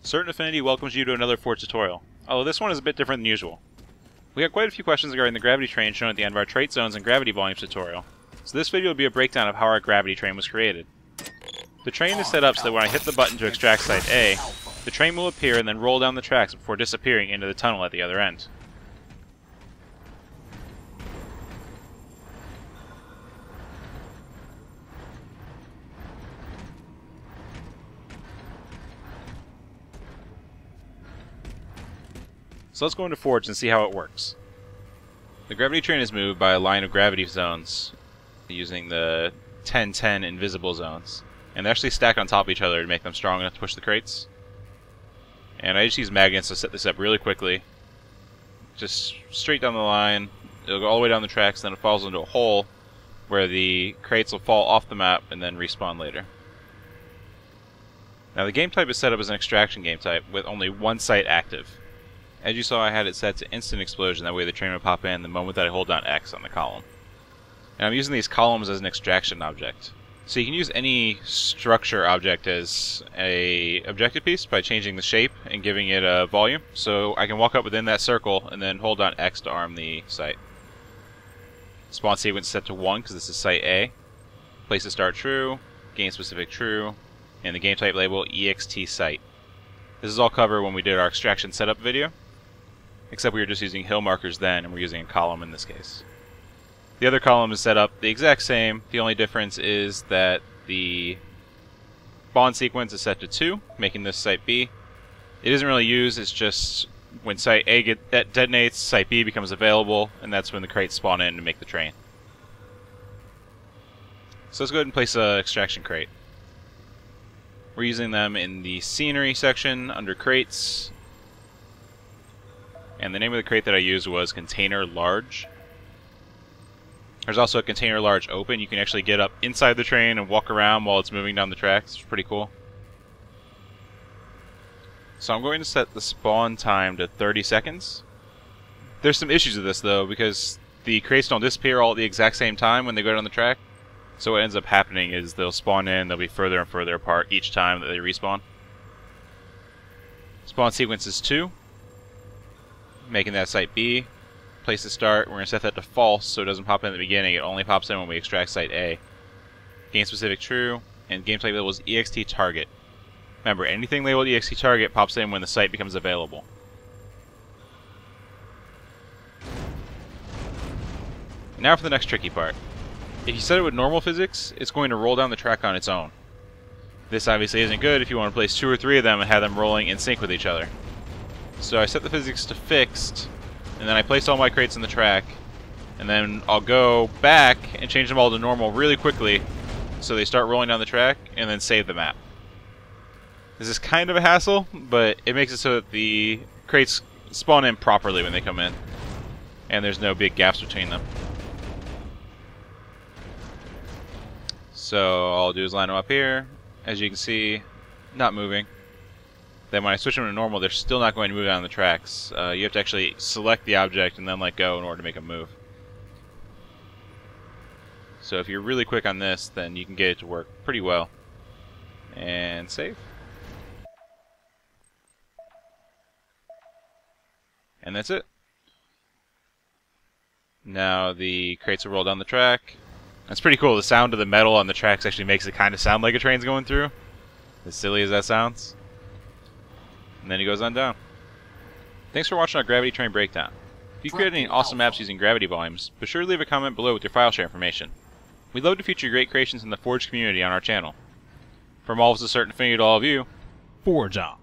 Certain Affinity welcomes you to another Forge tutorial, although this one is a bit different than usual. We got quite a few questions regarding the gravity train shown at the end of our trait zones and gravity volumes tutorial, so this video will be a breakdown of how our gravity train was created. The train is set up so that when I hit the button to extract Site A, the train will appear and then roll down the tracks before disappearing into the tunnel at the other end. So let's go into Forge and see how it works. The gravity train is moved by a line of gravity zones using the 10-10 invisible zones. And they actually stack on top of each other to make them strong enough to push the crates. And I just use magnets to set this up really quickly. Just straight down the line. It'll go all the way down the tracks, then it falls into a hole where the crates will fall off the map and then respawn later. Now the game type is set up as an extraction game type with only one site active. As you saw, I had it set to instant explosion, that way the train would pop in the moment that I hold down X on the column. And I'm using these columns as an extraction object. So you can use any structure object as a objective piece by changing the shape and giving it a volume. So I can walk up within that circle and then hold down X to arm the site. Spawn sequence set to 1 because this is site A. Place to start true, game specific true, and the game type label EXT site. This is all covered when we did our extraction setup video, except we were just using hill markers then and we're using a column in this case. The other column is set up the exact same. The only difference is that the spawn sequence is set to 2, making this site B. It isn't really used, it's just when site A detonates, site B becomes available, and that's when the crates spawn in to make the train. So let's go ahead and place an extraction crate. We're using them in the scenery section under crates. And the name of the crate that I used was Container Large. There's also a Container Large Open. You can actually get up inside the train and walk around while it's moving down the tracks. It's pretty cool. So I'm going to set the spawn time to 30 seconds. There's some issues with this though, because the crates don't disappear all at the exact same time when they go down the track. So what ends up happening is they'll spawn in, they'll be further and further apart each time that they respawn. Spawn sequence is 2. Making that site B. Place to start, we're going to set that to false so it doesn't pop in at the beginning, it only pops in when we extract site A. Game specific true, and game type label is EXT target. Remember, anything labeled EXT target pops in when the site becomes available. Now for the next tricky part. If you set it with normal physics, it's going to roll down the track on its own. This obviously isn't good if you want to place 2 or 3 of them and have them rolling in sync with each other. So I set the physics to fixed, and then I place all my crates in the track, and then I'll go back and change them all to normal really quickly so they start rolling down the track, and then save the map. This is kind of a hassle, but it makes it so that the crates spawn in properly when they come in, and there's no big gaps between them. So all I'll do is line them up here. As you can see, not moving. Then when I switch them to normal, they're still not going to move down the tracks. You have to actually select the object and then let go in order to make them move. So if you're really quick on this, then you can get it to work pretty well. And save. And that's it. Now the crates will roll down the track. That's pretty cool. The sound of the metal on the tracks actually makes it kind of sound like a train's going through. As silly as that sounds. And then he goes on down. Thanks for watching our gravity train breakdown. If you create any awesome maps using gravity volumes, be sure to leave a comment below with your file share information. We'd love to feature great creations in the Forge community on our channel. From all of us a certain affinity to all of you, Forge on!